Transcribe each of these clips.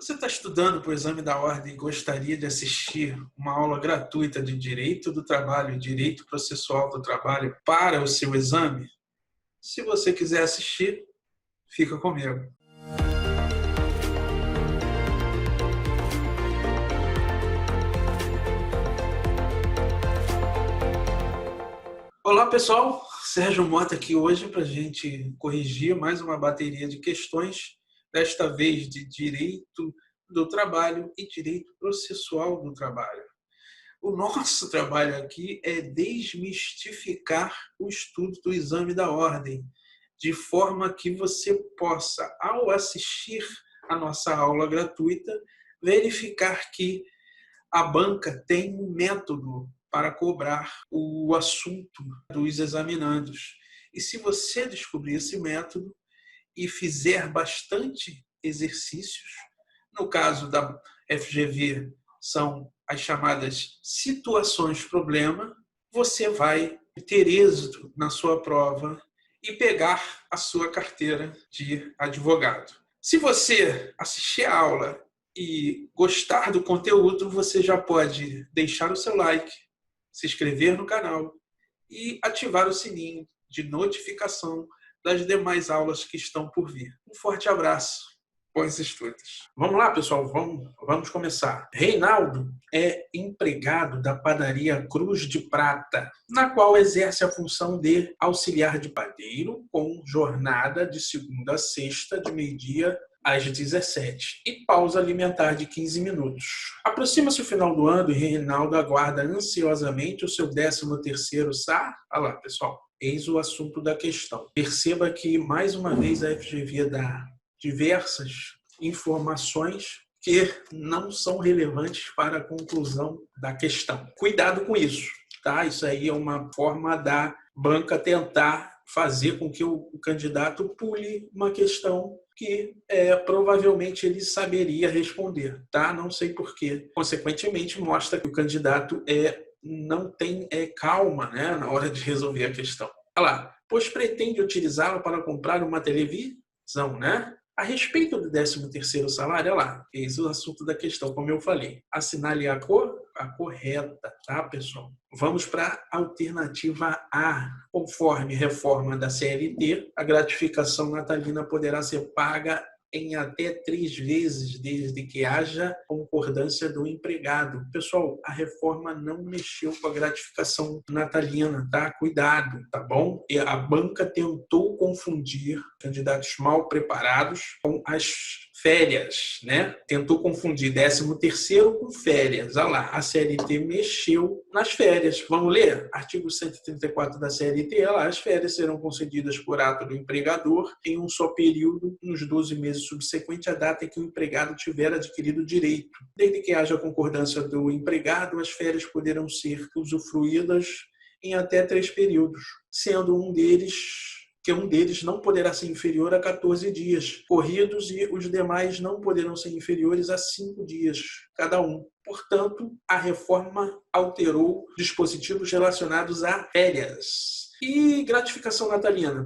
Você está estudando para o exame da ordem e gostaria de assistir uma aula gratuita de Direito do Trabalho e Direito Processual do Trabalho para o seu exame? Se você quiser assistir, fica comigo. Olá pessoal, Sérgio Mota aqui hoje para a gente corrigir mais uma bateria de questões, desta vez de Direito do Trabalho e Direito Processual do Trabalho. O nosso trabalho aqui é desmistificar o estudo do exame da ordem, de forma que você possa, ao assistir a nossa aula gratuita, verificar que a banca tem um método para cobrar o assunto dos examinandos. E se você descobrir esse método e fizer bastante exercícios, no caso da FGV, são as chamadas situações-problema, você vai ter êxito na sua prova e pegar a sua carteira de advogado. Se você assistir a aula e gostar do conteúdo, você já pode deixar o seu like, se inscrever no canal e ativar o sininho de notificação das demais aulas que estão por vir. Um forte abraço, bons estudos. Vamos lá, pessoal, vamos começar. Reinaldo é empregado da padaria Cruz de Prata, na qual exerce a função de auxiliar de padeiro com jornada de segunda a sexta, de meio-dia às 17 e pausa alimentar de 15 minutos. Aproxima-se o final do ano e Reinaldo aguarda ansiosamente o seu 13º SAR. Olha lá, pessoal, eis o assunto da questão. Perceba que, mais uma vez, a FGV dá diversas informações que não são relevantes para a conclusão da questão. Cuidado com isso, tá? Isso aí é uma forma da banca tentar fazer com que o candidato pule uma questão que provavelmente ele saberia responder, tá? Não sei porquê. Consequentemente, mostra que o candidato não tem calma, né, na hora de resolver a questão. Olha lá, pois pretende utilizá-la para comprar uma televisão, né? A respeito do 13º salário, olha lá, eis o assunto da questão, como eu falei. Assinale a correta, tá, pessoal? Vamos para a alternativa A. Conforme reforma da CLT, a gratificação natalina poderá ser paga em até 3 vezes, desde que haja concordância do empregado. Pessoal, a reforma não mexeu com a gratificação natalina, tá? Cuidado, tá bom? E a banca tentou confundir candidatos mal preparados com as férias, né? Tentou confundir 13º com férias. Olha lá, a CLT mexeu nas férias. Vamos ler? Artigo 134 da CLT, olha lá, as férias serão concedidas por ato do empregador em um só período, nos 12 meses subsequentes à data em que o empregado tiver adquirido o direito. Desde que haja concordância do empregado, as férias poderão ser usufruídas em até 3 períodos, sendo um deles não poderá ser inferior a 14 dias corridos e os demais não poderão ser inferiores a 5 dias cada um. Portanto, a reforma alterou dispositivos relacionados a férias. E gratificação natalina?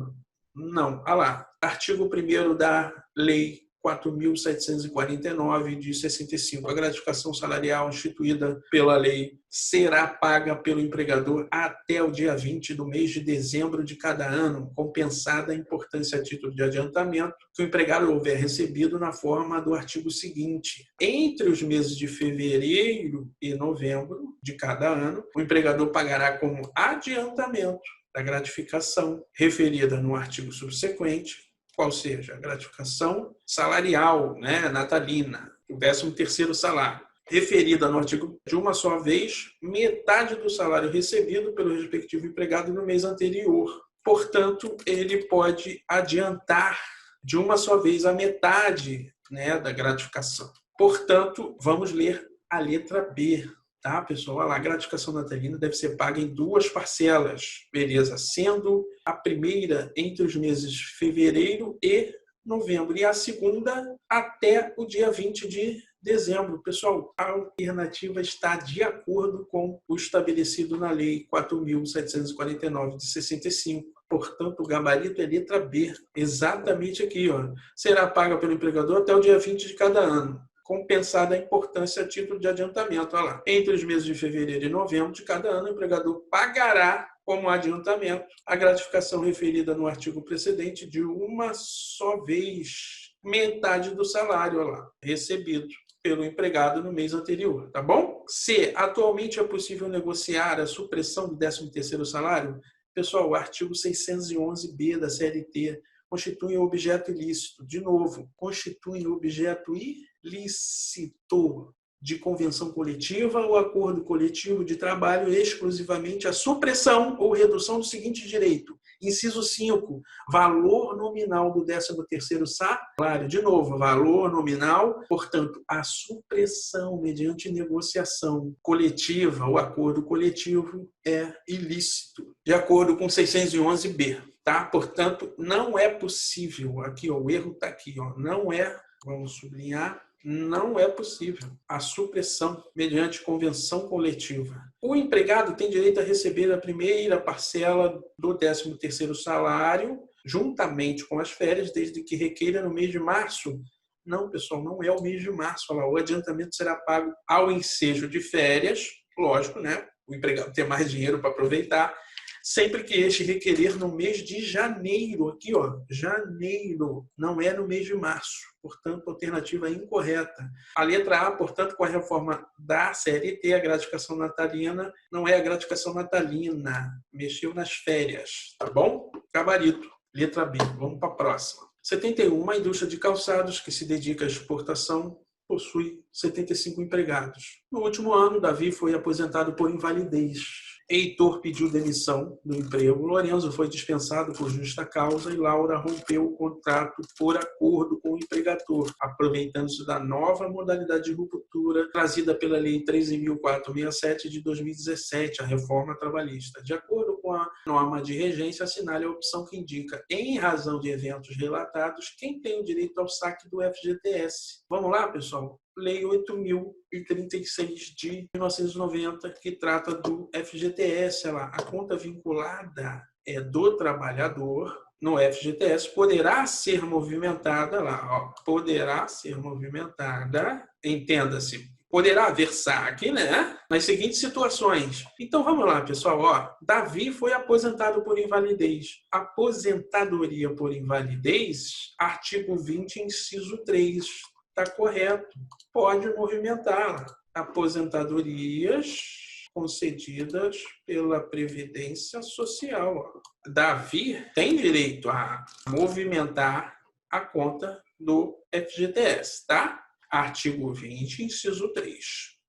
Não. Olha lá, artigo 1º da Lei 4.749 de 65. A gratificação salarial instituída pela lei será paga pelo empregador até o dia 20 do mês de dezembro de cada ano, compensada a importância a título de adiantamento que o empregado houver recebido na forma do artigo seguinte. Entre os meses de fevereiro e novembro de cada ano, o empregador pagará como adiantamento da gratificação referida no artigo subsequente, qual seja a gratificação salarial, né, natalina, o 13º salário, referida no artigo de uma só vez, metade do salário recebido pelo respectivo empregado no mês anterior. Portanto, ele pode adiantar de uma só vez a metade, né, da gratificação. Portanto, vamos ler a letra B. Tá, pessoal? Olha lá, a gratificação natalina deve ser paga em 2 parcelas, beleza? Sendo a primeira entre os meses de fevereiro e novembro e a segunda até o dia 20 de dezembro. Pessoal, a alternativa está de acordo com o estabelecido na Lei 4.749 de 65. Portanto, o gabarito é letra B, exatamente aqui, ó. Será paga pelo empregador até o dia 20 de cada ano, compensada a importância a título de adiantamento. Olha lá. Entre os meses de fevereiro e novembro de cada ano, o empregador pagará como adiantamento a gratificação referida no artigo precedente de uma só vez, metade do salário, olha lá, recebido pelo empregado no mês anterior, tá bom? Se atualmente é possível negociar a supressão do 13º salário, pessoal, o artigo 611-B da CLT constitui objeto ilícito. De novo, constitui objeto ilícito de convenção coletiva ou acordo coletivo de trabalho exclusivamente a supressão ou redução do seguinte direito. Inciso 5, valor nominal do 13º salário. De novo, valor nominal, portanto, a supressão mediante negociação coletiva ou acordo coletivo é ilícito, de acordo com 611-B. Tá? Portanto, não é possível, aqui ó, o erro está aqui, ó, não é, vamos sublinhar, não é possível a supressão mediante convenção coletiva. O empregado tem direito a receber a primeira parcela do 13º salário, juntamente com as férias, desde que requeira no mês de março. Não, pessoal, não é o mês de março. Olha lá, o adiantamento será pago ao ensejo de férias, lógico, né? O empregado tem mais dinheiro para aproveitar, sempre que este requerer no mês de janeiro, aqui ó, janeiro, não é no mês de março, portanto, alternativa incorreta. A letra A, portanto, com a reforma da CLT, a gratificação natalina não é a gratificação natalina, mexeu nas férias, tá bom? Gabarito, letra B, vamos para a próxima. 71, uma indústria de calçados que se dedica à exportação possui 75 empregados. No último ano, Davi foi aposentado por invalidez. Heitor pediu demissão do emprego, Lorenzo foi dispensado por justa causa e Laura rompeu o contrato por acordo com o empregador, aproveitando-se da nova modalidade de ruptura trazida pela Lei 13.467 de 2017, a reforma trabalhista. De acordo com a norma de regência, assinale a opção que indica, em razão de eventos relatados, quem tem o direito ao saque do FGTS. Vamos lá, pessoal? Lei 8.036 de 1990, que trata do FGTS. A conta vinculada é do trabalhador no FGTS poderá ser movimentada, poderá ser movimentada, entenda-se, poderá haver saque, né? Nas seguintes situações. Então, vamos lá, pessoal. Davi foi aposentado por invalidez. Aposentadoria por invalidez, artigo 20, inciso 3. Está correto. Pode movimentar aposentadorias concedidas pela Previdência Social. Davi tem direito a movimentar a conta do FGTS, tá? Artigo 20, inciso 3,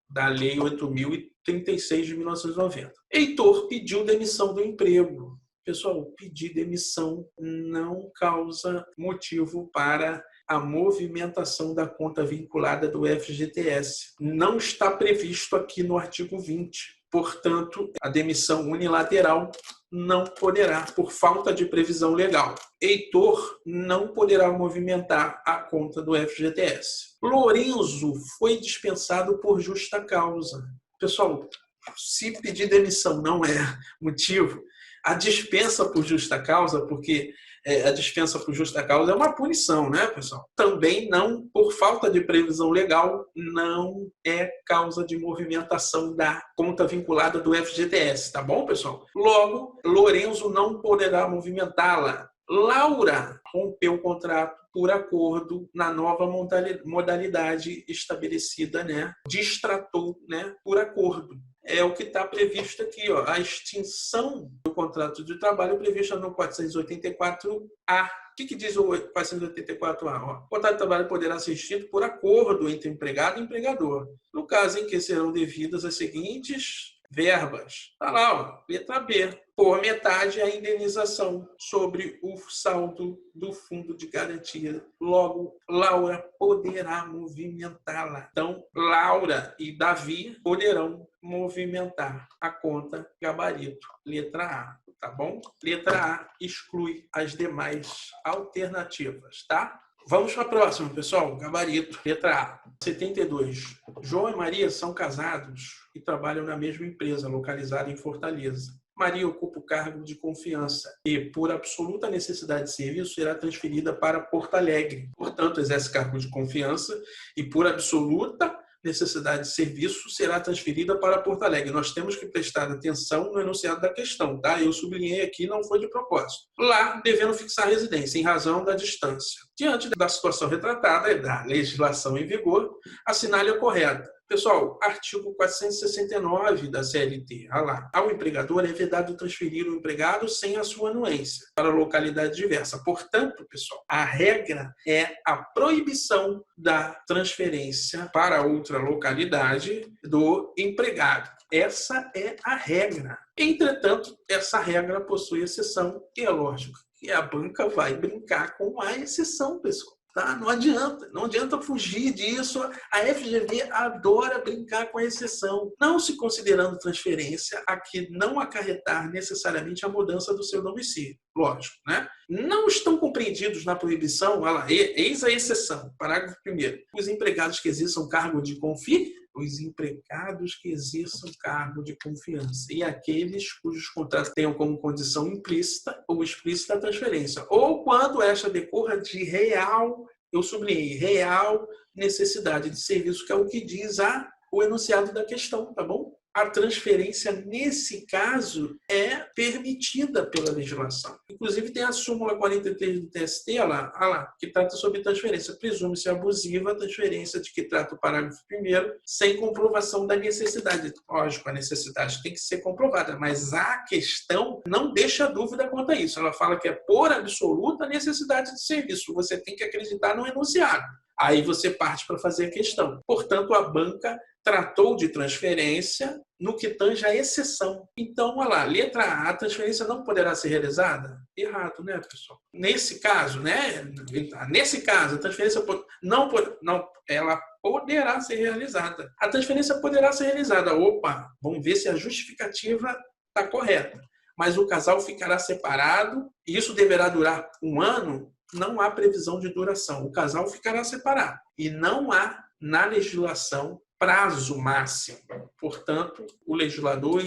da Lei 8.036 de 1990. Heitor pediu demissão do emprego. Pessoal, pedir demissão não causa motivo para a movimentação da conta vinculada do FGTS. Não está previsto aqui no artigo 20. Portanto, a demissão unilateral não poderá, por falta de previsão legal. Heitor não poderá movimentar a conta do FGTS. Lorenzo foi dispensado por justa causa. Pessoal, se pedir demissão não é motivo, a dispensa por justa causa, porque a dispensa por justa causa é uma punição, né, pessoal? Também não, por falta de previsão legal, não é causa de movimentação da conta vinculada do FGTS, tá bom, pessoal? Logo, Lorenzo não poderá movimentá-la. Laura rompeu o contrato por acordo na nova modalidade estabelecida, né? Distratou, né? Por acordo. É o que está previsto aqui, ó, a extinção do contrato de trabalho prevista no 484-A. O que diz o 484-A? O contrato de trabalho poderá ser extinto por acordo entre empregado e empregador, no caso em que serão devidas as seguintes verbas. Está lá, ó, letra B. Por metade a indenização sobre o saldo do fundo de garantia. Logo, Laura poderá movimentá-la. Então, Laura e Davi poderão movimentar a conta gabarito. Letra A, tá bom? Letra A exclui as demais alternativas, tá? Vamos para a próxima, pessoal. Gabarito. Letra A. 72. João e Maria são casados e trabalham na mesma empresa, localizada em Fortaleza. Maria ocupa o cargo de confiança e, por absoluta necessidade de serviço, será transferida para Porto Alegre. Portanto, exerce cargo de confiança e, por absoluta necessidade de serviço, será transferida para Porto Alegre. Nós temos que prestar atenção no enunciado da questão, tá? Eu sublinhei aqui, não foi de propósito. Lá, devendo fixar residência, em razão da distância. Diante da situação retratada e da legislação em vigor, assinale a correta. Pessoal, artigo 469 da CLT. Lá. Ao empregador é vedado transferir o empregado sem a sua anuência para localidade diversa. Portanto, pessoal, a regra é a proibição da transferência para outra localidade do empregado. Essa é a regra. Entretanto, essa regra possui exceção e é lógico que a banca vai brincar com a exceção, pessoal. Tá? Não adianta fugir disso. A FGV adora brincar com a exceção, não se considerando transferência a que não acarretar necessariamente a mudança do seu domicílio. Lógico, né? Não estão compreendidos na proibição, olha lá, eis a exceção, parágrafo 1º. Os empregados que exerçam cargo de os empregados que exerçam cargo de confiança e aqueles cujos contratos tenham como condição implícita ou explícita a transferência, ou quando esta decorra de real, eu sublinhei, real necessidade de serviço, que é o que diz o enunciado da questão, tá bom? A transferência, nesse caso, é permitida pela legislação. Inclusive, tem a súmula 43 do TST, lá, que trata sobre transferência. Presume-se abusiva a transferência de que trata o parágrafo 1º, sem comprovação da necessidade. Lógico, a necessidade tem que ser comprovada, mas a questão não deixa dúvida quanto a isso. Ela fala que é por absoluta necessidade de serviço. Você tem que acreditar no enunciado. Aí você parte para fazer a questão. Portanto, a banca tratou de transferência no que tange a exceção. Então, olha lá, letra A, a transferência não poderá ser realizada? Errado, né, pessoal? Nesse caso, né? Nesse caso, a transferência ela poderá ser realizada. A transferência poderá ser realizada. Opa, vamos ver se a justificativa está correta. Mas o casal ficará separado e isso deverá durar 1 ano? Não há previsão de duração. O casal ficará separado. E não há, na legislação, prazo máximo. Portanto, o legislador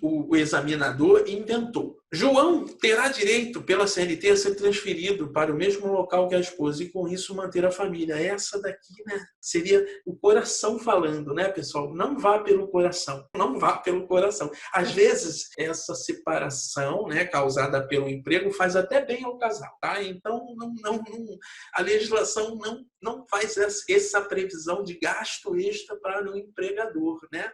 o examinador inventou. João terá direito, pela CLT, a ser transferido para o mesmo local que a esposa e, com isso, manter a família. Essa daqui, né, seria o coração falando, né, pessoal? Não vá pelo coração. Não vá pelo coração. Às vezes, essa separação, né, causada pelo emprego faz até bem ao casal, tá? Então, a legislação não faz essa previsão de gasto extra para o empregador, né?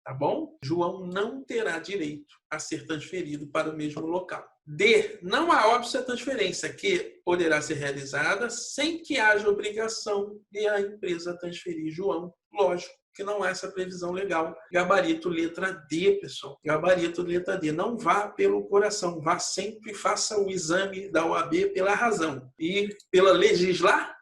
Tá bom? João não terá direito a ser transferido para o mesmo local. D. Não há óbice a transferência, que poderá ser realizada sem que haja obrigação de a empresa transferir João. Lógico que não há essa previsão legal. Gabarito letra D, pessoal. Gabarito letra D. Não vá pelo coração. Vá sempre, faça o exame da OAB pela razão e pela legislação.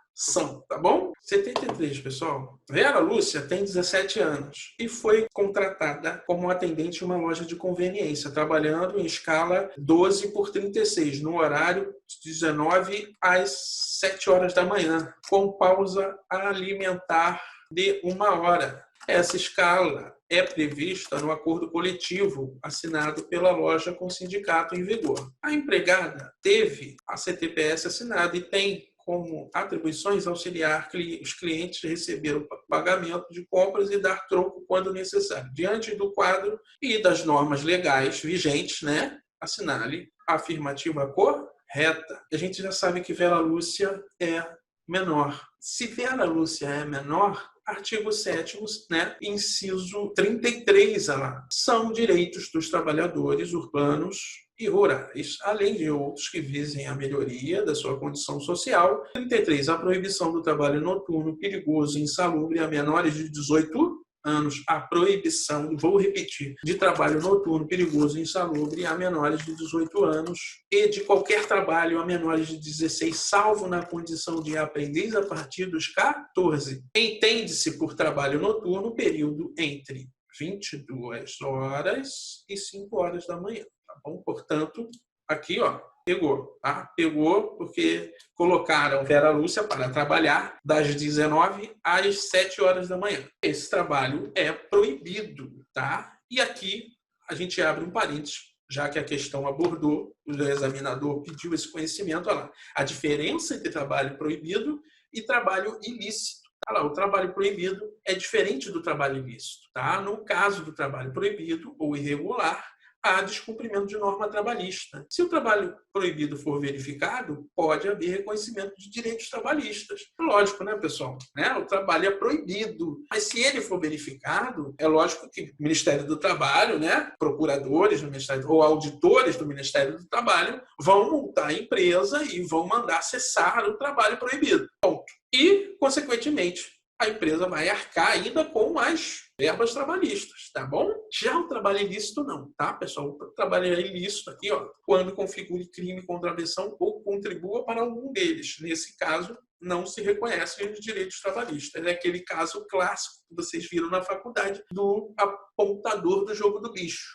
Tá bom? 73, pessoal. Vera Lúcia tem 17 anos e foi contratada como atendente em uma loja de conveniência, trabalhando em escala 12/36, no horário de 19 às 7 horas da manhã, com pausa alimentar de 1 hora. Essa escala é prevista no acordo coletivo assinado pela loja com o sindicato em vigor. A empregada teve a CTPS assinada e tem como atribuições auxiliar os clientes a receber o pagamento de compras e dar troco quando necessário. Diante do quadro e das normas legais vigentes, né, assinale a afirmativa correta. A gente já sabe que Vera Lúcia é menor. Se Vera Lúcia é menor, artigo 7º, né, inciso 33, são direitos dos trabalhadores urbanos e rurais, além de outros que visem a melhoria da sua condição social. 33. A proibição do trabalho noturno, perigoso e insalubre a menores de 18 anos. A proibição, vou repetir, de trabalho noturno, perigoso e insalubre a menores de 18 anos e de qualquer trabalho a menores de 16, salvo na condição de aprendiz a partir dos 14. Entende-se por trabalho noturno o período entre 22 horas e 5 horas da manhã. Bom, portanto, aqui, pegou, tá? Pegou porque colocaram Vera Lúcia para trabalhar das 19 às 7 horas da manhã. Esse trabalho é proibido, tá? E aqui a gente abre um parênteses já que a questão abordou, o examinador pediu esse conhecimento, olha lá, a diferença entre trabalho proibido e trabalho ilícito. Olha lá, o trabalho proibido é diferente do trabalho ilícito. Tá? No caso do trabalho proibido ou irregular, há descumprimento de norma trabalhista. Se o trabalho proibido for verificado, pode haver reconhecimento de direitos trabalhistas. Lógico, né, pessoal? O trabalho é proibido. Mas se ele for verificado, é lógico que o Ministério do Trabalho, procuradores do Ministério ou auditores do Ministério do Trabalho vão multar a empresa e vão mandar cessar o trabalho proibido. Ponto. E, consequentemente, a empresa vai arcar ainda com as verbas trabalhistas, tá bom? Já o trabalho ilícito não, tá, pessoal? O trabalho ilícito aqui, quando configure crime, contravenção ou contribua para algum deles. Nesse caso, não se reconhecem os direitos trabalhistas. É aquele caso clássico que vocês viram na faculdade do apontador do jogo do bicho.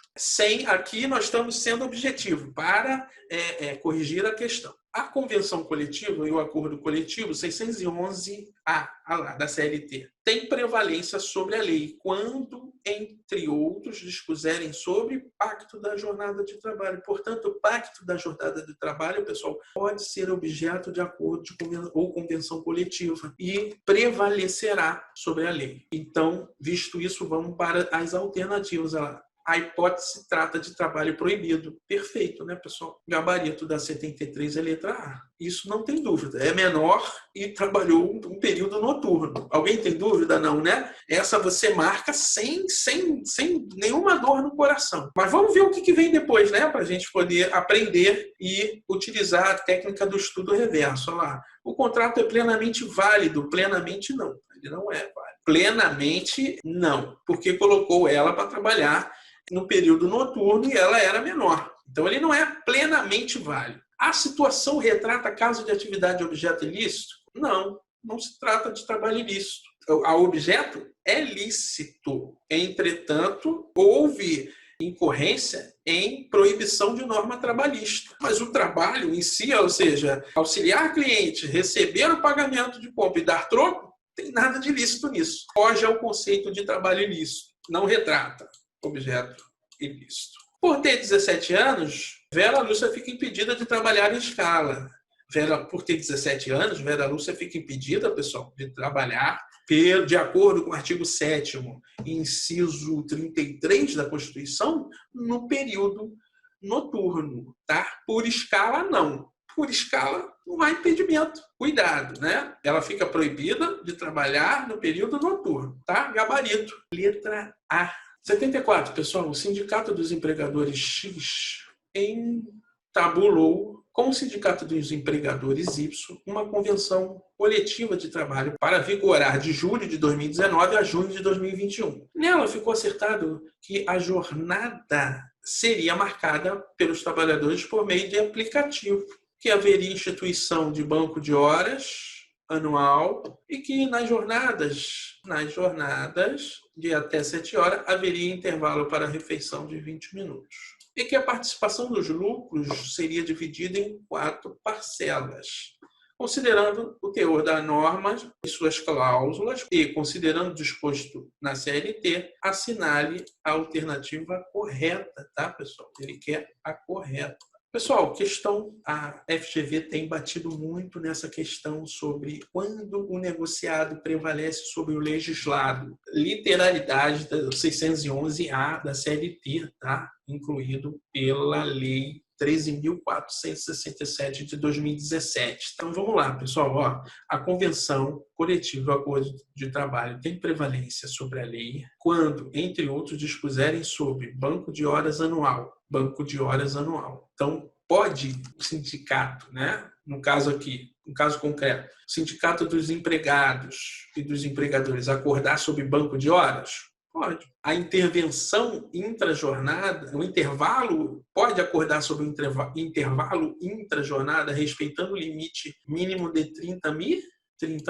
Aqui nós estamos sendo objetivo para corrigir a questão. A convenção coletiva e o acordo coletivo 611-A da CLT tem prevalência sobre a lei quando, entre outros, dispuserem sobre pacto da jornada de trabalho. Portanto, o pacto da jornada de trabalho, pessoal, pode ser objeto de acordo ou convenção coletiva e prevalecerá sobre a lei. Então, visto isso, vamos para as alternativas. A hipótese trata de trabalho proibido. Perfeito, né, pessoal? Gabarito da 73 é letra A. Isso não tem dúvida. É menor e trabalhou um período noturno. Alguém tem dúvida? Não, né? Essa você marca sem nenhuma dor no coração. Mas vamos ver o que vem depois, né? Para a gente poder aprender e utilizar a técnica do estudo reverso. Olha lá. O contrato é plenamente válido. Plenamente não. Ele não é válido. Plenamente não. Porque colocou ela para trabalhar no período noturno e ela era menor. Então, ele não é plenamente válido. A situação retrata caso de atividade objeto ilícito? Não se trata de trabalho ilícito. O objeto é lícito. Entretanto, houve incorrência em proibição de norma trabalhista. Mas o trabalho em si, ou seja, auxiliar cliente, receber o pagamento de compra e dar troco, não tem nada de ilícito nisso. Foge ao conceito de trabalho ilícito. Não retrata objeto ilícito. Por ter 17 anos, Vera Lúcia fica impedida de trabalhar em escala. Por ter 17 anos, Vera Lúcia fica impedida, pessoal, de trabalhar de acordo com o artigo 7º, inciso 33 da Constituição, no período noturno, tá? Por escala, não. Por escala, não há impedimento. Cuidado, né? Ela fica proibida de trabalhar no período noturno, tá? Gabarito. Letra A. 74, pessoal. O Sindicato dos Empregadores X entabulou com o Sindicato dos Empregadores Y uma convenção coletiva de trabalho para vigorar de julho de 2019 a junho de 2021. Nela ficou acertado que a jornada seria marcada pelos trabalhadores por meio de aplicativo, que haveria instituição de banco de horas anual e que nas jornadas de até 7 horas haveria intervalo para refeição de 20 minutos. E que a participação dos lucros seria dividida em 4 parcelas, considerando o teor da norma e suas cláusulas e considerando o disposto na CLT, assinale a alternativa correta, tá, pessoal? Ele quer a correta. Pessoal, a FGV tem batido muito nessa questão sobre quando o negociado prevalece sobre o legislado. Literalidade do 611-A da CLT, tá? Incluído pela Lei 13.467 de 2017. Então, vamos lá, pessoal. A Convenção Coletiva do Acordo de Trabalho tem prevalência sobre a lei quando, entre outros, dispuserem sobre banco de horas anual. Então, pode o sindicato, né? No caso concreto, o Sindicato dos Empregados e dos Empregadores acordar sobre banco de horas? Pode. A intervenção intrajornada, o intervalo, pode acordar sobre o intervalo intrajornada, respeitando o limite mínimo de 30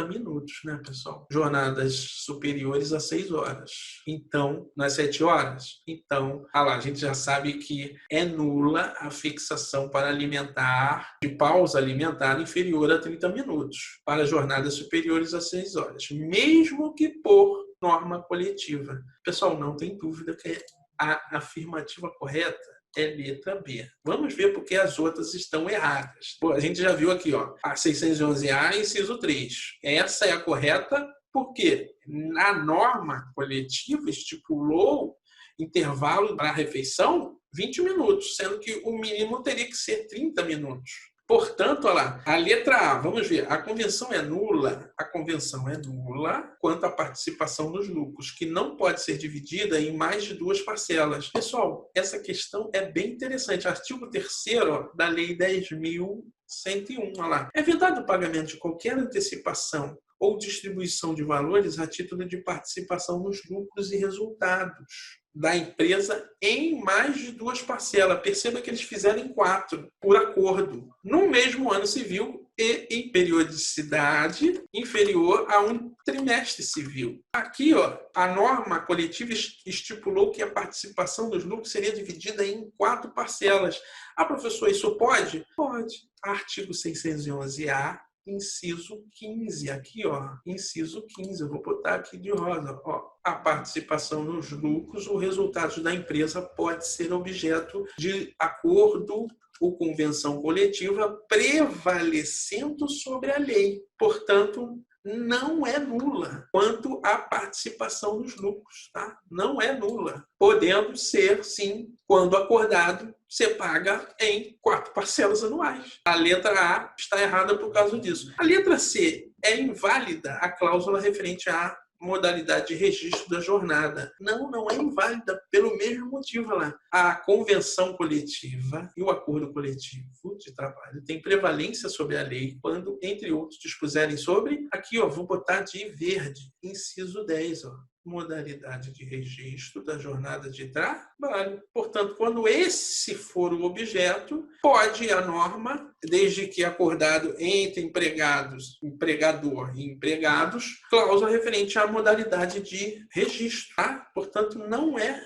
minutos, né, pessoal? Jornadas superiores a 6 horas. Então, nas 7 horas. Então, a gente já sabe que é nula a fixação para alimentar, de pausa alimentar inferior a 30 minutos, para jornadas superiores a 6 horas, mesmo que por norma coletiva. Pessoal, não tem dúvida que a afirmativa correta é letra B. Vamos ver porque as outras estão erradas. Pô, a gente já viu aqui, ó, a 611A, inciso 3. Essa é a correta porque a norma coletiva estipulou intervalo para a refeição 20 minutos, sendo que o mínimo teria que ser 30 minutos. Portanto, olha lá, a letra A, vamos ver, a convenção é nula. A convenção é nula quanto à participação nos lucros, que não pode ser dividida em mais de 2 parcelas. Pessoal, essa questão é bem interessante. Artigo 3º da Lei 10.101, olha lá. É vedado o pagamento de qualquer antecipação ou distribuição de valores a título de participação nos lucros e resultados da empresa em mais de 2 parcelas. Perceba que eles fizeram em 4, por acordo, no mesmo ano civil e em periodicidade inferior a um trimestre civil. Aqui, ó, a norma coletiva estipulou que a participação dos lucros seria dividida em 4 parcelas. Ah, professor, isso pode? Pode. Artigo 611-A, inciso 15, aqui, ó, inciso 15, eu vou botar aqui de rosa, ó, a participação nos lucros ou resultados da empresa pode ser objeto de acordo ou convenção coletiva prevalecendo sobre a lei. Portanto, não é nula quanto à participação nos lucros, tá? Não é nula. Podendo ser, sim, quando acordado, você paga em 4 parcelas anuais. A letra A está errada por causa disso. A letra C é inválida a cláusula referente à modalidade de registro da jornada. Não é inválida pelo mesmo motivo lá. A convenção coletiva e o acordo coletivo de trabalho têm prevalência sobre a lei quando, entre outros, dispuserem sobre, aqui, ó, vou botar de verde, inciso 10, ó, modalidade de registro da jornada de trabalho. Portanto, quando esse for o objeto, pode a norma, desde que acordado entre empregados, empregador e empregados, cláusula referente à modalidade de registro. Tá? Portanto, não é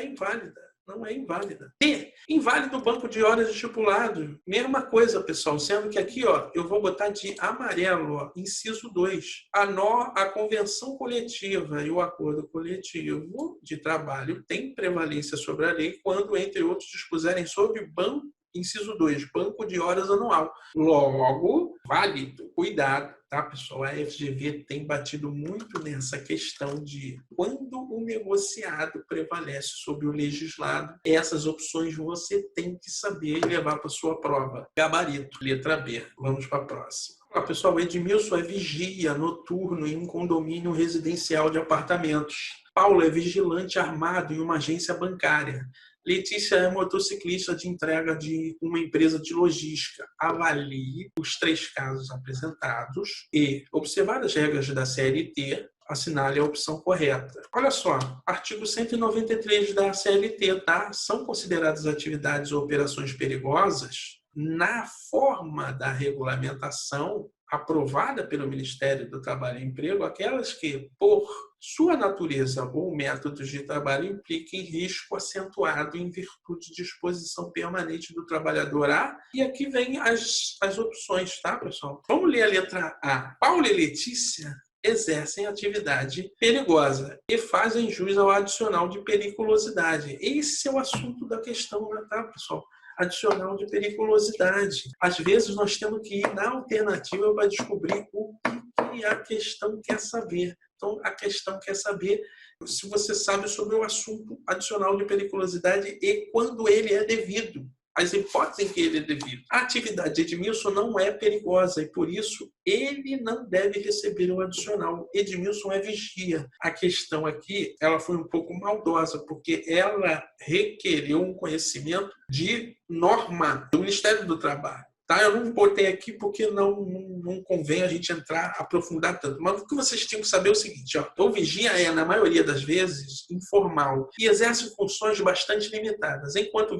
inválida. Não é inválida. E inválido o banco de horas estipulado. Mesma coisa, pessoal. Sendo que aqui, ó, eu vou botar de amarelo, ó, inciso 2. A convenção coletiva e o acordo coletivo de trabalho têm prevalência sobre a lei quando, entre outros, dispuserem sobre banco. Inciso 2, banco de horas anual. Logo, válido. Cuidado, tá, pessoal? A FGV tem batido muito nessa questão de quando o negociado prevalece sobre o legislado, essas opções você tem que saber e levar para sua prova. Gabarito, letra B. Vamos para a próxima. Olá, pessoal. Edmilson é vigia noturno em um condomínio residencial de apartamentos. Paulo é vigilante armado em uma agência bancária. Letícia é motociclista de entrega de uma empresa de logística. Avalie os 3 casos apresentados e, observar as regras da CLT, assinale a opção correta. Olha só, artigo 193 da CLT, tá? São consideradas atividades ou operações perigosas na forma da regulamentação aprovada pelo Ministério do Trabalho e Emprego, aquelas que, por sua natureza ou métodos de trabalho, impliquem risco acentuado em virtude de exposição permanente do trabalhador a. E aqui vem as opções, tá, pessoal? Vamos ler a letra A. Paulo e Letícia exercem atividade perigosa e fazem jus ao adicional de periculosidade. Esse é o assunto da questão, tá, pessoal? Adicional de periculosidade. Às vezes nós temos que ir na alternativa para descobrir o que a questão quer saber. Então, a questão quer saber se você sabe sobre o assunto adicional de periculosidade e quando ele é devido. As hipóteses em que ele é devido. A atividade de Edmilson não é perigosa e, por isso, ele não deve receber o adicional. Edmilson é vigia. A questão aqui, ela foi um pouco maldosa, porque ela requereu um conhecimento de norma do Ministério do Trabalho. Tá? Eu não botei aqui porque não convém a gente aprofundar tanto. Mas o que vocês tinham que saber é o seguinte, ó, o vigia é, na maioria das vezes, informal e exerce funções bastante limitadas, enquanto o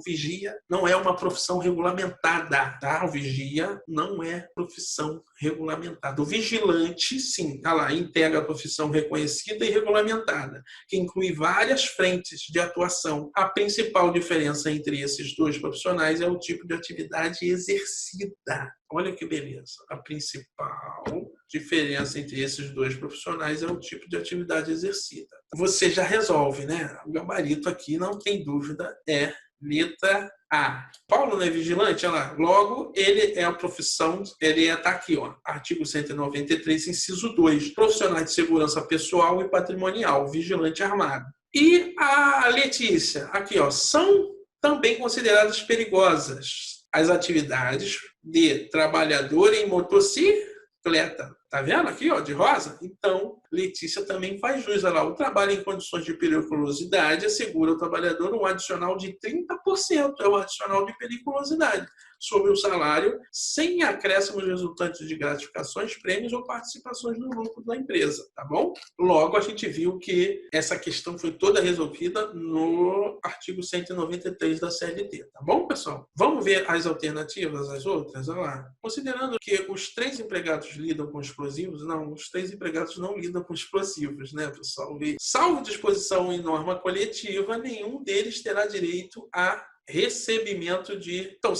vigia não é uma profissão regulamentada. Tá? O vigia não é profissão regulamentada. O vigilante, sim, tá lá, integra a profissão reconhecida e regulamentada, que inclui várias frentes de atuação. A principal diferença entre esses 2 profissionais é o tipo de atividade exercida. Olha que beleza. A principal diferença entre esses dois profissionais é o tipo de atividade exercida. Você já resolve, né? O gabarito aqui, não tem dúvida, é letra A. Paulo não é vigilante? Olha lá. Logo, ele é a profissão, ele está aqui, ó, artigo 193, inciso 2, profissionais de segurança pessoal e patrimonial, vigilante armado. E a Letícia, aqui, ó, são também consideradas perigosas as atividades de trabalhador em motocicleta. Tá vendo aqui, ó, de rosa? Então, Letícia também faz jus. Olha lá, o trabalho em condições de periculosidade assegura ao trabalhador um adicional de 30%, é o adicional de periculosidade, sobre o salário, sem acréscimos resultantes de gratificações, prêmios ou participações no lucro da empresa, tá bom? Logo, a gente viu que essa questão foi toda resolvida no artigo 193 da CLT, tá bom, pessoal? Vamos ver as alternativas, as outras? Olha lá. Considerando que os 3 empregados lidam com explosivos, não, os 3 empregados não lidam com explosivos, né, pessoal? Salvo disposição em norma coletiva, nenhum deles terá direito a recebimento de... Então,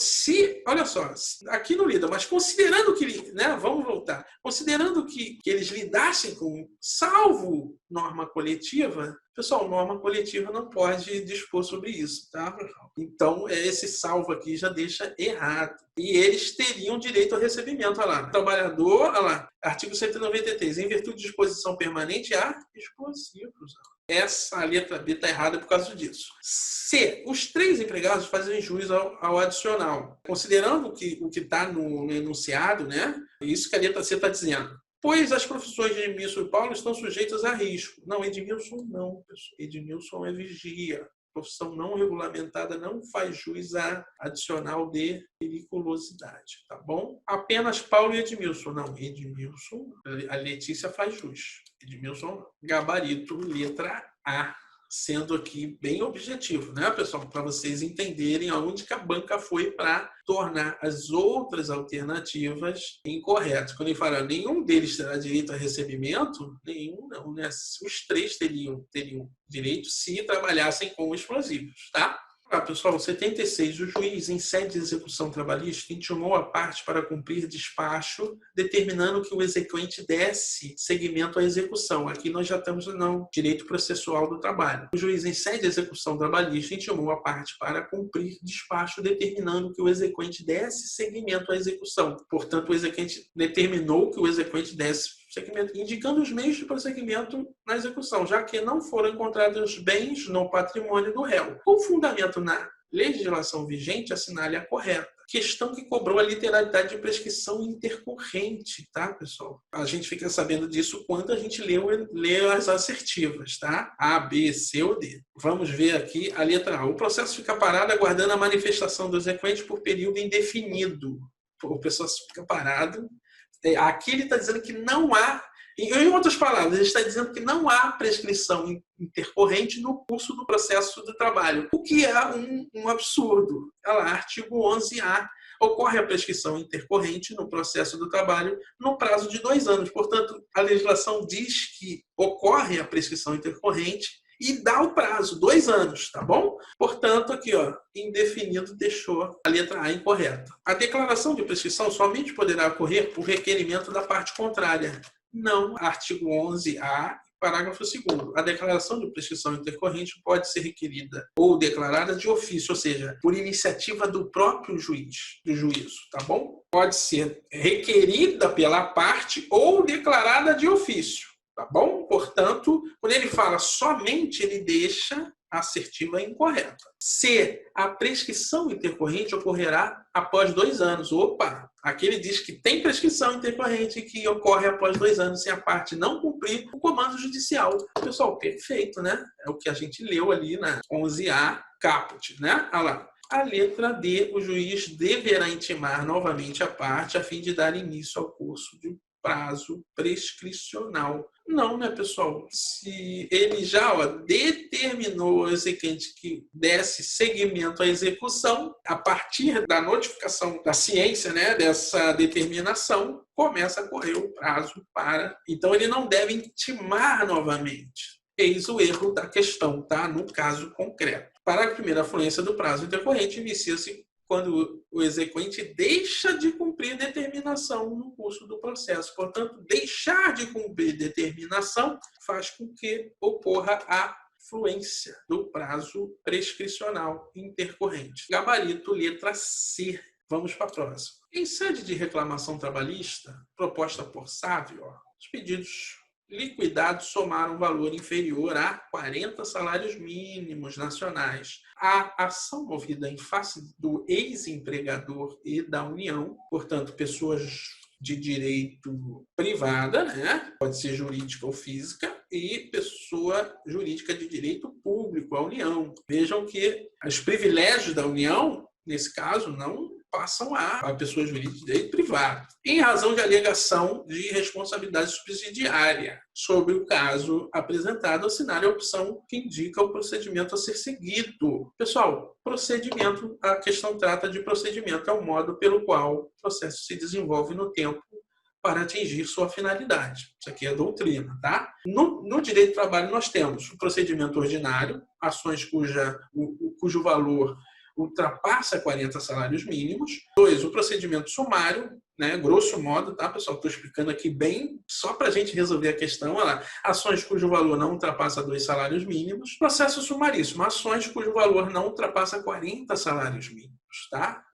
olha só, aqui não lida, mas considerando que, né, vamos voltar, considerando que eles lidassem com, salvo norma coletiva, pessoal, norma coletiva não pode dispor sobre isso, tá? Então, esse salvo aqui já deixa errado. E eles teriam direito ao recebimento, olha lá. Trabalhador, olha lá, artigo 193, em virtude de disposição permanente a explosivos. Essa letra B está errada por causa disso. C. Os 3 empregados fazem jus ao adicional. Considerando o que está no enunciado, né? Isso que a letra C está dizendo. Pois as profissões de Edmilson e Paulo estão sujeitas a risco. Não, Edmilson não, pessoal. Edmilson é vigia. Profissão não regulamentada não faz jus a adicional de periculosidade, tá bom? Apenas Paulo e Edmilson. Não, Edmilson, a Letícia faz jus. Edmilson, gabarito, letra A. Sendo aqui bem objetivo, né, pessoal? Para vocês entenderem aonde que a banca foi para tornar as outras alternativas incorretas. Quando ele fala nenhum deles terá direito a recebimento, nenhum não, né? Os 3 teriam direito se trabalhassem com explosivos, tá? Pessoal, 76. O juiz, em sede de execução trabalhista, intimou a parte para cumprir despacho, determinando que o exequente desse seguimento à execução. Aqui nós já estamos no direito processual do trabalho. O juiz, em sede de execução trabalhista, intimou a parte para cumprir despacho, determinando que o exequente desse seguimento à execução. Portanto, o exequente determinou que o exequente desse segmento, indicando os meios de prosseguimento na execução, já que não foram encontrados bens no patrimônio do réu. Com fundamento na legislação vigente, assinale a correta. Questão que cobrou a literalidade de prescrição intercorrente, tá, pessoal? A gente fica sabendo disso quando a gente lê as assertivas, tá? A, B, C ou D. Vamos ver aqui a letra A. O processo fica parado aguardando a manifestação do exequente por período indefinido. O processo fica parado. Aqui ele está dizendo que não há, em outras palavras, ele está dizendo que não há prescrição intercorrente no curso do processo de trabalho, o que é um absurdo. Olha lá, artigo 11A. Ocorre a prescrição intercorrente no processo do trabalho no prazo de 2 anos. Portanto, a legislação diz que ocorre a prescrição intercorrente e dá o prazo, 2 anos, tá bom? Portanto, aqui, ó, indefinido deixou a letra A incorreta. A declaração de prescrição somente poderá ocorrer por requerimento da parte contrária. Não, artigo 11A, parágrafo 2º. A declaração de prescrição intercorrente pode ser requerida ou declarada de ofício, ou seja, por iniciativa do próprio juiz, do juízo, tá bom? Pode ser requerida pela parte ou declarada de ofício. Tá bom? Portanto, quando ele fala somente, ele deixa a assertiva incorreta. C. A prescrição intercorrente ocorrerá após 2 anos. Opa! Aqui ele diz que tem prescrição intercorrente que ocorre após 2 anos se a parte não cumprir o comando judicial. Pessoal, perfeito, né? É o que a gente leu ali na 11A caput, né? Olha lá. A letra D. O juiz deverá intimar novamente a parte a fim de dar início ao curso de prazo prescricional. Não, né, pessoal? Se ele já determinou o exequente que desse seguimento à execução, a partir da notificação da ciência, né, dessa determinação, começa a correr o prazo para... Então, ele não deve intimar novamente. Eis o erro da questão, tá? No caso concreto. Para a primeira fluência do prazo intercorrente, inicia-se quando o exequente deixa de cumprir determinação no curso do processo. Portanto, deixar de cumprir determinação faz com que ocorra a fluência do prazo prescricional intercorrente. Gabarito, letra C. Vamos para a próxima. Em sede de reclamação trabalhista, proposta por Sávio, os pedidos liquidados somaram um valor inferior a 40 salários mínimos nacionais. A ação movida em face do ex-empregador e da União, portanto, pessoas de direito privada, né? Pode ser jurídica ou física, e pessoa jurídica de direito público, a União. Vejam que os privilégios da União, nesse caso, não passam a pessoa jurídica de direito privado, em razão de alegação de responsabilidade subsidiária sobre o caso apresentado, assinar a opção que indica o procedimento a ser seguido. Pessoal, procedimento, a questão trata de procedimento, é o modo pelo qual o processo se desenvolve no tempo para atingir sua finalidade. Isso aqui é doutrina, tá? No direito do trabalho nós temos o procedimento ordinário, ações cujo valor ultrapassa 40 salários mínimos. 2, o procedimento sumário, né? Grosso modo, tá, pessoal? Estou explicando aqui bem, só para a gente resolver a questão. Olha lá, ações cujo valor não ultrapassa 2 salários mínimos. Processo sumaríssimo, ações cujo valor não ultrapassa 40 salários mínimos. Tá?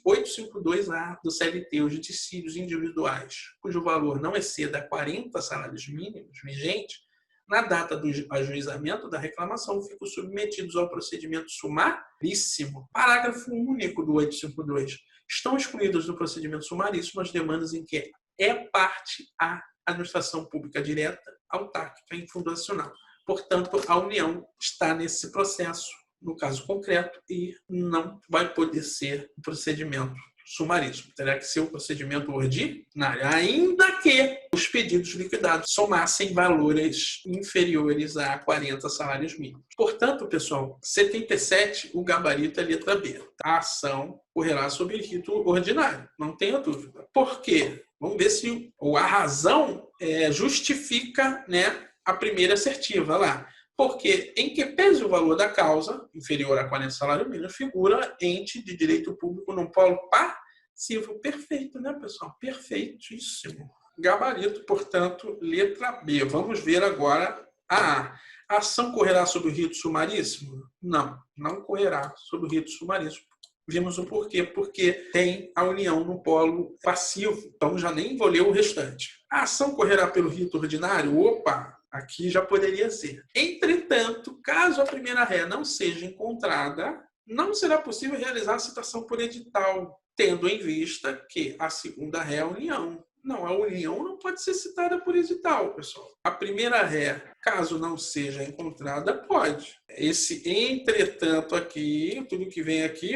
852A do CLT, os litígios individuais, cujo valor não exceda 40 salários mínimos vigentes, na data do ajuizamento da reclamação, ficam submetidos ao procedimento sumaríssimo. Parágrafo único do 852. Estão excluídas do procedimento sumaríssimo as demandas em que é parte a administração pública direta, autárquica e fundacional. Portanto, a União está nesse processo, no caso concreto, e não vai poder ser o procedimento sumaríssimo. Terá que ser o procedimento ordinário, ainda que os pedidos liquidados somassem valores inferiores a 40 salários mínimos. Portanto, pessoal, 77, o gabarito é letra B. A ação correrá sob rito ordinário, não tenha dúvida. Por quê? Vamos ver se a razão justifica, né, a primeira assertiva lá. Porque, em que pese o valor da causa, inferior a 40 salários mínimos, figura ente de direito público no polo passivo. Perfeito, né, pessoal? Perfeitíssimo. Gabarito, portanto, letra B. Vamos ver agora a A. A ação correrá sob o rito sumaríssimo? Não, não correrá sob o rito sumaríssimo. Vimos o porquê. Porque tem a União no polo passivo. Então, já nem vou ler o restante. A ação correrá pelo rito ordinário? Opa! Aqui já poderia ser. Entretanto, caso a primeira ré não seja encontrada, não será possível realizar a citação por edital, tendo em vista que a segunda ré é a União. Não, a União não pode ser citada por edital, pessoal. A primeira ré, caso não seja encontrada, pode. Esse entretanto aqui, tudo que vem aqui,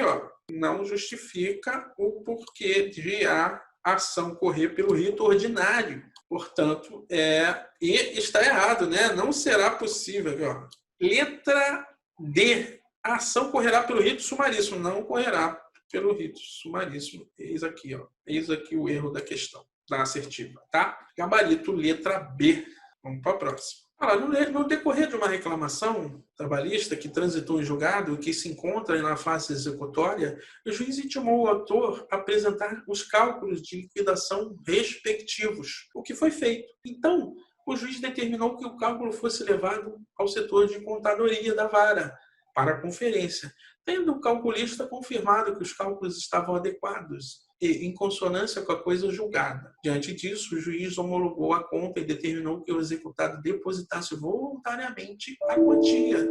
não justifica o porquê de a ação correr pelo rito ordinário. Portanto, e está errado, né? Não será possível. Letra D. A ação correrá pelo rito sumaríssimo. Não correrá pelo rito sumaríssimo. Eis aqui, eis aqui o erro da questão, da assertiva, tá? Gabarito, letra B. Vamos para a próxima. No decorrer de uma reclamação trabalhista que transitou em julgado, que se encontra na fase executória, o juiz intimou o autor a apresentar os cálculos de liquidação respectivos, o que foi feito. Então, o juiz determinou que o cálculo fosse levado ao setor de contadoria da vara, para a conferência, tendo o calculista confirmado que os cálculos estavam adequados e em consonância com a coisa julgada. Diante disso, o juiz homologou a conta e determinou que o executado depositasse voluntariamente a quantia,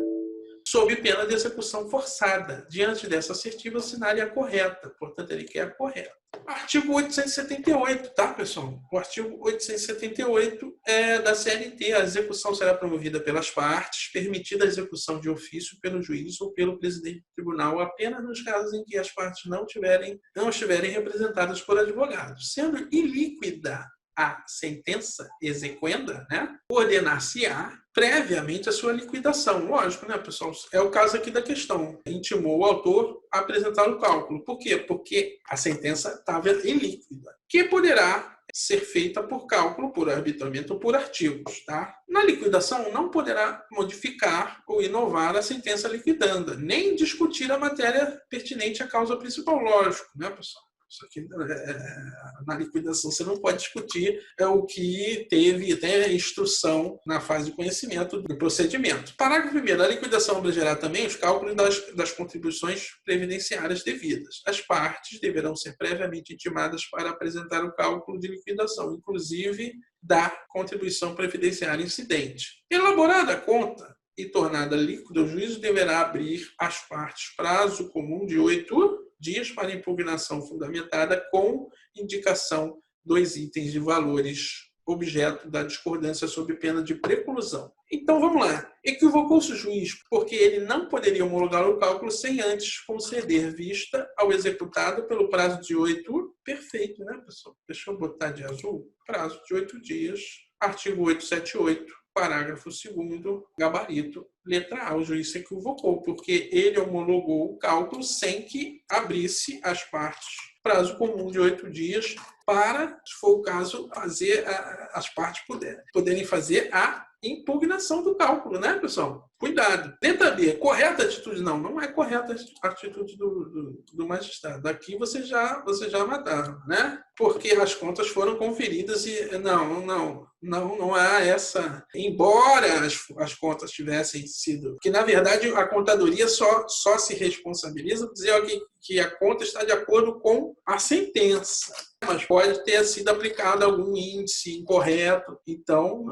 sob pena de execução forçada. Diante dessa assertiva, assinar a correta. Portanto, ele quer a correta. Artigo 878, tá, pessoal? O artigo 878 é da CLT. A execução será promovida pelas partes, permitida a execução de ofício pelo juiz ou pelo presidente do tribunal apenas nos casos em que as partes não estiverem representadas por advogados, sendo ilíquida a sentença exequenda, né, ordenar-se-á previamente a sua liquidação. Lógico, né, pessoal? É o caso aqui da questão. Intimou o autor a apresentar o cálculo. Por quê? Porque a sentença estava ilíquida, que poderá ser feita por cálculo, por arbitramento ou por artigos. Tá? Na liquidação, não poderá modificar ou inovar a sentença liquidanda, nem discutir a matéria pertinente à causa principal. Lógico, né, pessoal? Isso aqui, na liquidação, você não pode discutir o que teve até instrução na fase de conhecimento do procedimento. Parágrafo 1º. A liquidação abrangerá também os cálculos das contribuições previdenciárias devidas. As partes deverão ser previamente intimadas para apresentar o cálculo de liquidação, inclusive da contribuição previdenciária incidente. Elaborada a conta e tornada líquida, o juízo deverá abrir às partes prazo comum de 8 dias para impugnação fundamentada com indicação dos itens de valores objeto da discordância sob pena de preclusão. Então, vamos lá. Equivocou-se o juiz porque ele não poderia homologar o cálculo sem antes conceder vista ao executado pelo prazo de 8. Perfeito, né, pessoal? Deixa eu botar de azul. Prazo de 8 dias. Artigo 878. Parágrafo 2º, gabarito, letra A. O juiz se equivocou, porque ele homologou o cálculo sem que abrisse as partes. Prazo comum de 8 dias para, se for o caso, fazer as partes poderem fazer a impugnação do cálculo, né, pessoal? Cuidado. Letra B. Correta atitude? Não, não é correta a atitude do magistrado. Aqui você já mataram, né? Porque as contas foram conferidas e não há essa. Embora as contas tivessem sido. Que, na verdade, a contadoria só se responsabiliza por dizer que a conta está de acordo com a sentença. Mas pode ter sido aplicado algum índice incorreto. Então,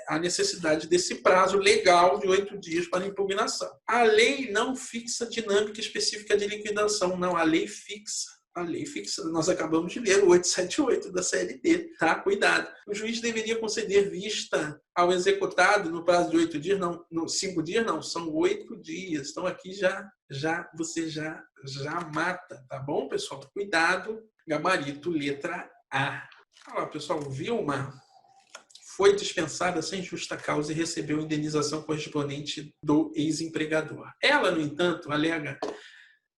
a necessidade desse prazo legal de 8 dias para impugnação. A lei não fixa dinâmica específica de liquidação. Não, a lei fixa. A lei fixa, nós acabamos de ler o 878 da CLT, tá? Cuidado. O juiz deveria conceder vista ao executado no prazo de 8 dias, não, 5 dias não, são 8 dias. Então aqui você já mata, tá bom, pessoal? Cuidado, gabarito, letra A. Olha lá, pessoal, Vilma foi dispensada sem justa causa e recebeu indenização correspondente do ex-empregador. Ela, no entanto, alega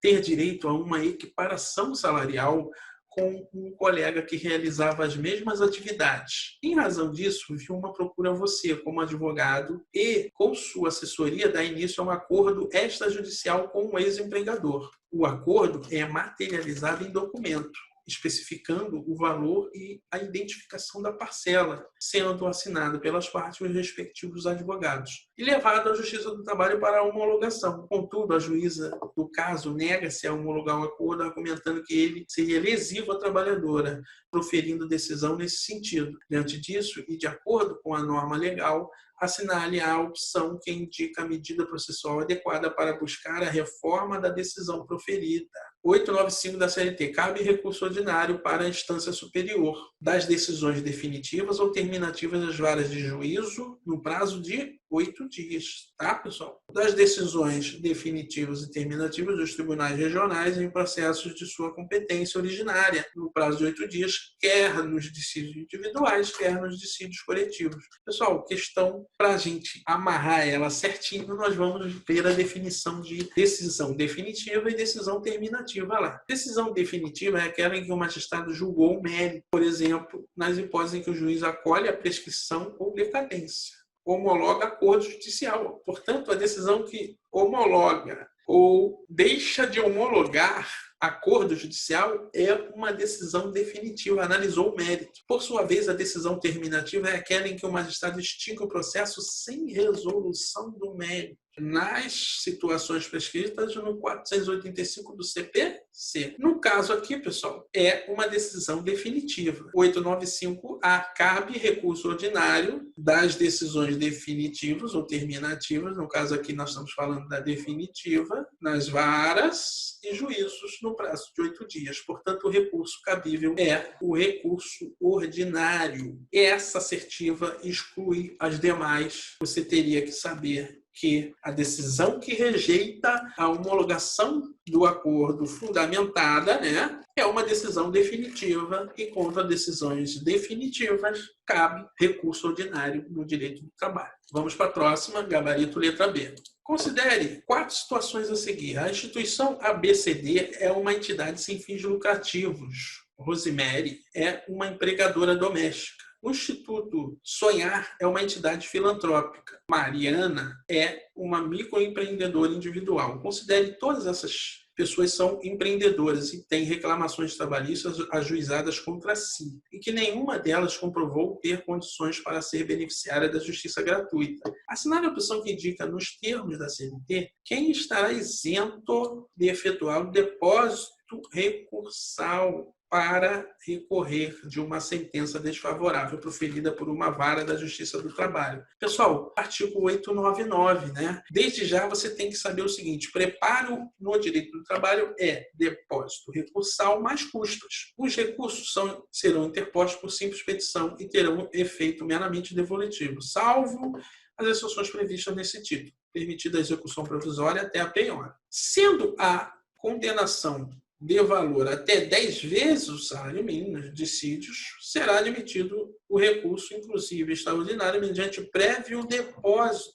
ter direito a uma equiparação salarial com um colega que realizava as mesmas atividades. Em razão disso, Vilma procura você como advogado e, com sua assessoria, dá início a um acordo extrajudicial com o ex-empregador. O acordo é materializado em documento, especificando o valor e a identificação da parcela, sendo assinado pelas partes os respectivos advogados, e levado à Justiça do Trabalho para a homologação. Contudo, a juíza do caso nega-se a homologar o acordo, argumentando que ele seria lesivo à trabalhadora, proferindo decisão nesse sentido. Diante disso, e de acordo com a norma legal, assinale a opção que indica a medida processual adequada para buscar a reforma da decisão proferida. 895 da CLT. Cabe recurso ordinário para a instância superior das decisões definitivas ou terminativas das varas de juízo no prazo de 8 dias, tá, pessoal? Das decisões definitivas e terminativas dos tribunais regionais em processos de sua competência originária, no prazo de 8 dias, quer nos dissídios individuais, quer nos dissídios coletivos. Pessoal, questão para a gente amarrar ela certinho, nós vamos ver a definição de decisão definitiva e decisão terminativa lá. Decisão definitiva é aquela em que o magistrado julgou o mérito, por exemplo, nas hipóteses em que o juiz acolhe a prescrição ou decadência. Homologa acordo judicial. Portanto, a decisão que homologa ou deixa de homologar acordo judicial é uma decisão definitiva, analisou o mérito. Por sua vez, a decisão terminativa é aquela em que o magistrado extingue o processo sem resolução do mérito. Nas situações prescritas no 485 do CPC. No caso aqui, pessoal, é uma decisão definitiva. 895A. Cabe recurso ordinário das decisões definitivas ou terminativas, no caso aqui nós estamos falando da definitiva, nas varas e juízos no prazo de 8 dias. Portanto, o recurso cabível é o recurso ordinário. Essa assertiva exclui as demais. Você teria que saber que a decisão que rejeita a homologação do acordo fundamentada, né, é uma decisão definitiva e contra decisões definitivas cabe recurso ordinário no direito do trabalho. Vamos para a próxima, gabarito letra B. Considere 4 situações a seguir. A instituição ABCD é uma entidade sem fins lucrativos. Rosemary é uma empregadora doméstica. O Instituto Sonhar é uma entidade filantrópica. Mariana é uma microempreendedora individual. Considere todas essas pessoas são empreendedoras e têm reclamações trabalhistas ajuizadas contra si, e que nenhuma delas comprovou ter condições para ser beneficiária da justiça gratuita. Assinale a opção que indica nos termos da CLT quem estará isento de efetuar o depósito recursal para recorrer de uma sentença desfavorável proferida por uma vara da Justiça do Trabalho. Pessoal, artigo 899, né? Desde já você tem que saber o seguinte: preparo no direito do trabalho é depósito recursal mais custos. Os recursos serão interpostos por simples petição e terão efeito meramente devolutivo, salvo as exceções previstas nesse título, permitida a execução provisória até a penhora. Sendo a condenação de valor até 10 vezes o salário mínimo nos dissídios, será admitido o recurso, inclusive extraordinário, mediante prévio depósito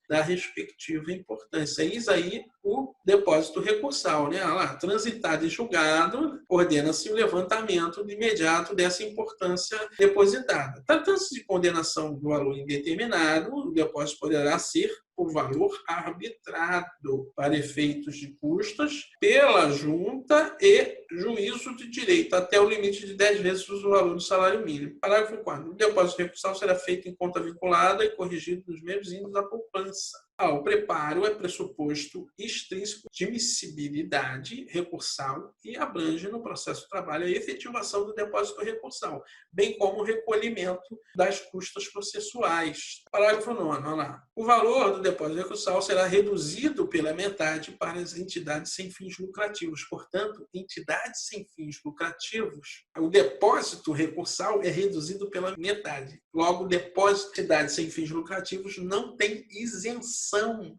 da respectiva importância. Eis aí o depósito recursal, né? Transitado e julgado, ordena-se o levantamento de imediato dessa importância depositada. Tratando-se de condenação do valor indeterminado, o depósito poderá ser o valor arbitrado para efeitos de custas pela junta e juízo de direito, até o limite de 10 vezes o valor do salário mínimo. Parágrafo 4. O depósito recursal será feito em conta vinculada e corrigido nos mesmos índices da poupança. O preparo é pressuposto extrínseco de admissibilidade recursal e abrange no processo de trabalho a efetivação do depósito recursal, bem como o recolhimento das custas processuais. Parágrafo 9. O valor do depósito recursal será reduzido pela metade para as entidades sem fins lucrativos. Portanto, entidades sem fins lucrativos, o depósito recursal é reduzido pela metade. Logo, o depósito de entidades sem fins lucrativos não tem isenção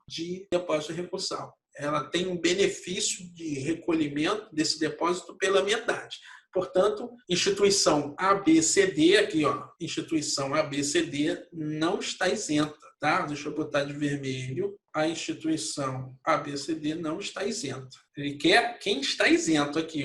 de depósito recursal. Ela tem um benefício de recolhimento desse depósito pela metade. Portanto, instituição ABCD, aqui, instituição ABCD não está isenta, tá? Deixa eu botar de vermelho. A instituição ABCD não está isenta. Ele quer quem está isento aqui,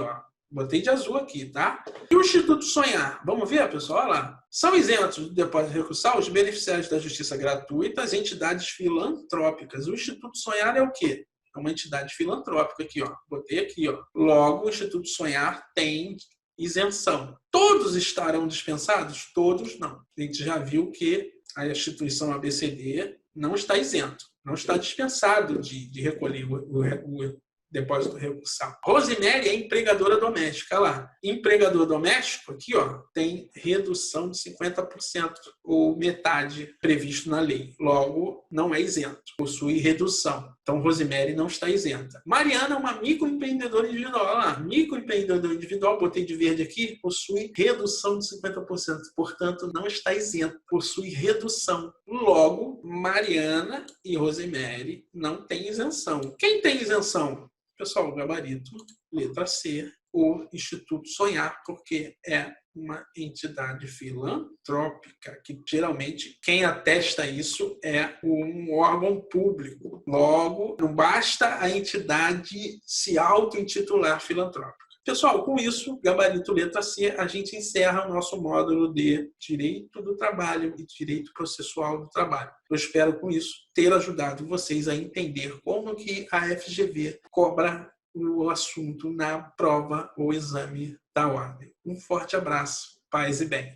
Botei de azul aqui, tá? E o Instituto Sonhar? Vamos ver, pessoal? Olha lá. São isentos do depósito recursal os beneficiários da justiça gratuita, as entidades filantrópicas. O Instituto Sonhar é o quê? É uma entidade filantrópica aqui, Botei aqui, Logo, o Instituto Sonhar tem isenção. Todos estarão dispensados? Todos não. A gente já viu que a instituição ABCD não está isento, não está dispensado de recolher o depósito recursal. Rosemary é empregadora doméstica. Olha lá. Empregador doméstico, aqui, tem redução de 50%, ou metade previsto na lei. Logo, não é isento. Possui redução. Então, Rosemary não está isenta. Mariana é uma microempreendedora individual. Olha lá. Microempreendedora individual, botei de verde aqui, possui redução de 50%. Portanto, não está isenta. Possui redução. Logo, Mariana e Rosemary não têm isenção. Quem tem isenção? Pessoal, gabarito, letra C, o Instituto Sonhar, porque é uma entidade filantrópica, que geralmente quem atesta isso é um órgão público. Logo, não basta a entidade se auto-intitular filantrópica. Pessoal, com isso, gabarito letra C, a gente encerra o nosso módulo de Direito do Trabalho e Direito Processual do Trabalho. Eu espero, com isso, ter ajudado vocês a entender como que a FGV cobra o assunto na prova ou exame da ordem. Um forte abraço, paz e bem.